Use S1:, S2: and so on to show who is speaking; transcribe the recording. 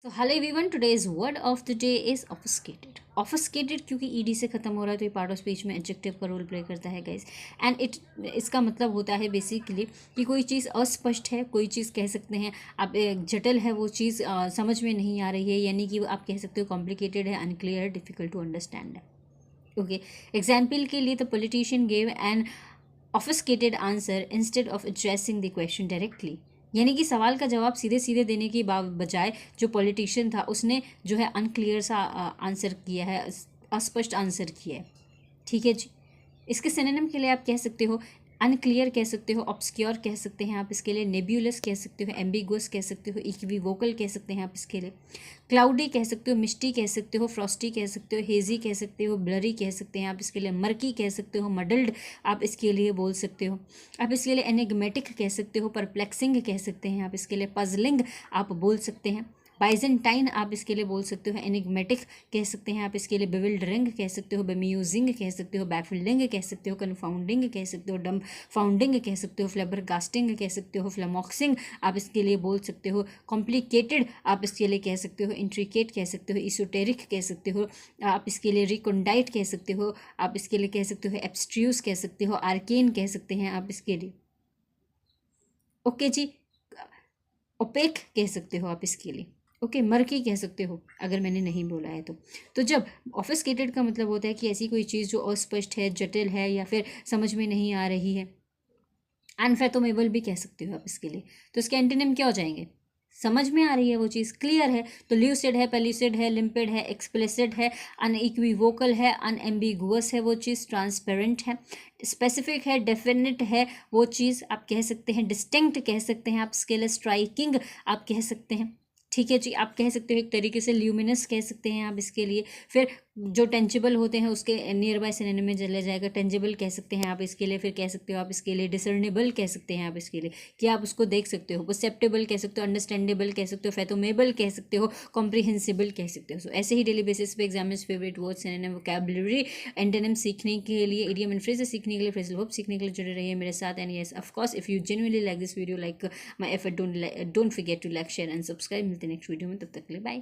S1: तो hello everyone, today's word of the day is obfuscated. Obfuscated क्योंकि ED से खत्म हो रहा है तो ये पार्ट ऑफ स्पीच में एडजेक्टिव का रोल प्ले करता है गाइस। एंड इसका मतलब होता है बेसिकली कि कोई चीज़ अस्पष्ट है, कोई चीज़ कह सकते हैं आप जटिल है, वो चीज़ समझ में नहीं आ रही है, यानी कि आप कह सकते हो कॉम्प्लिकेटेड है, अनक्लियर है, डिफिकल्ट टू अंडरस्टैंड है। ओके, एग्जाम्पल के लिए the politician gave an obfuscated answer instead of addressing the question directly. यानी कि सवाल का जवाब सीधे सीधे देने की बजाय जो पॉलिटिशियन था उसने जो है अनक्लियर सा आंसर किया है, अस्पष्ट आंसर किया है। ठीक है जी। इसके सिनोनिम के लिए आप कह सकते हो अनक्लियर, कह सकते हो ऑब्सक्योर, कह सकते हैं आप इसके लिए नेब्यूलस, कह सकते हो एम्बिगुअस, कह सकते हो इक्विवोकल, कह सकते हैं आप इसके लिए क्लाउडी, कह सकते हो मिस्टी, कह सकते हो फ्रॉस्टी, कह सकते हो हेजी, कह सकते हो ब्लरी, कह सकते हैं आप इसके लिए मर्की, कह सकते हो मडल्ड, आप इसके लिए बोल सकते हो। आप इसके लिए एनिग्मेटिक कह सकते हो, परप्लेक्सिंग कह सकते हैं आप इसके लिए, पजलिंग आप बोल सकते हैं, बाइजेंटाइन आप इसके लिए बोल सकते हो, एनिग्मेटिक कह सकते हैं आप इसके लिए, बिविल्डरिंग कह सकते हो, बेम्यूजिंग कह सकते हो, बैफिल्डिंग कह सकते हो, कन्फाउंडिंग कह सकते हो, डम फाउंडिंग कह सकते हो, फ्लेबरगास्टिंग कह सकते हो, फ्लेमॉक्सिंग आप इसके लिए बोल सकते हो, कॉम्प्लिकेटेड आप इसके लिए कह सकते हो, इंट्रिकेट कह सकते हो, इsoteric कह सकते हो, आप इसके लिए रिकॉन्डाइट कह सकते हो, आप इसके लिए कह सकते हो एब्स्ट्रूस कह सकते हो, आर्केन कह सकते हैं आप इसके लिए। ओके जी। ओपेक कह सकते हो आप इसके लिए। ओके, मर्की कह सकते हो अगर मैंने नहीं बोला है तो जब ऑफिसकेटेड का मतलब होता है कि ऐसी कोई चीज़ जो अस्पष्ट है, जटिल है, या फिर समझ में नहीं आ रही है। अनफैथोमेबल भी कह सकते हो आप इसके लिए। तो इसके एंटोनिम क्या हो जाएंगे? समझ में आ रही है वो चीज़, क्लियर है, तो ल्यूसिड है, पेल्यूसिड है, लिम्पिड है, एक्सप्लिसिट है, अनइक्विवोकल है, अनएम्बिगुअस है वो चीज़, ट्रांसपेरेंट है, स्पेसिफिक है, डेफिनेट है वो चीज़ आप कह सकते हैं, डिस्टिंक्ट कह सकते हैं आप इसके लिए, स्ट्राइकिंग आप कह सकते हैं। ठीक है जी। आप कह सकते हो एक तरीके से ल्यूमिनस कह सकते हैं आप इसके लिए। फिर जो टेंजिबल होते हैं उसके नियर बाय सिनोनिम में चला जाएगा, टेंजिबल कह सकते हैं आप इसके लिए। फिर कह सकते हो आप इसके लिए डिसर्नेबल कह सकते हैं आप इसके लिए, कि आप उसको देख सकते हो, परसेप्टेबल कह सकते हो, अंडरस्टैंडेबल कह सकते हो, फैथोमेबल कह सकते हो, कॉम्प्रिहेंसिबल कह सकते हो। सो ऐसे ही डेली बेसिस पे exam favourite word, synonym, vocabulary, antonym सीखने के लिए, इडियम एंड फ्रेजेस सीखने के लिए, फ्रेजल वर्ब सीखने के लिए जुड़े रहिए मेरे साथ। And yes, of course, if you genuinely like this video, like my effort, don't forget to like, share and subscribe. मिलते हैं नेक्स्ट वीडियो में, तब तक के लिए बाय।